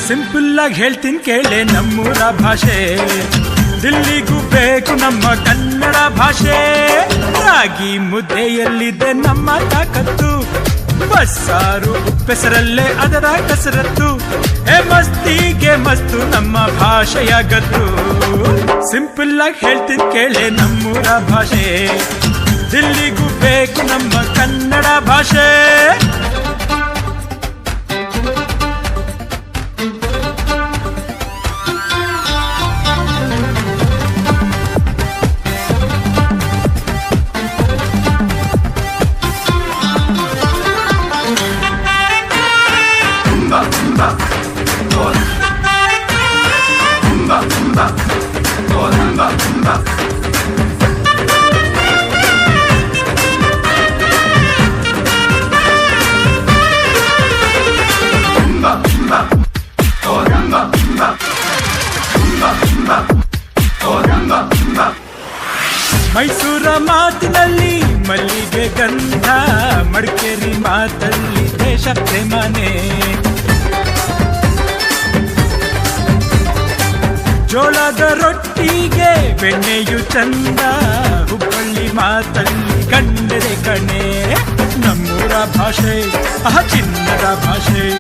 Simple ಆಗಿ ಹೇಳ್ತೀನಿ ಕೇಳೆ ನಮ್ಮೂರ ಭಾಷೆ, ದಿಲ್ಲಿಗೂ ಬೇಕು ನಮ್ಮ ಕನ್ನಡ ಭಾಷೆ. ರಾಗಿ ಮುದ್ದೆಯಲ್ಲಿದೆ ನಮ್ಮ ತಾಕತ್ತು, ಬಸ್ಸಾರು ಉಪ್ಪೆಸರಲ್ಲೇ ಅದರ ಕಸರತ್ತು. ಮಸ್ತಿಗೆ ಮಸ್ತು ನಮ್ಮ ಭಾಷೆಯ ಗತ್ತು. ಸಿಂಪಲ್ ಆಗಿ ಹೇಳ್ತೀನಿ ಕೇಳೆ ನಮ್ಮೂರ ಭಾಷೆ, ದಿಲ್ಲಿಗೂ ಬೇಕು ನಮ್ಮ ಕನ್ನಡ ಭಾಷೆ. ಮೈಸೂರ ಮಾತಿನಲ್ಲಿ ಮಲ್ಲಿಗೆ ಗಂಧ, ಮಡಿಕೇರಿ ಮಾತಲ್ಲಿ ದೇಶ ಪ್ರೇಮನೆ. ಜೋಳದ ರೊಟ್ಟಿಗೆ ಬೆಣ್ಣೆಯು ಚಂದ, ಹುಬ್ಬಳ್ಳಿ ಮಾತಲ್ಲಿ ಗಂಡರೆ ಕಣೆ. ನಮ್ಮೂರ ಭಾಷೆ ಚಿನ್ನದ ಭಾಷೆ.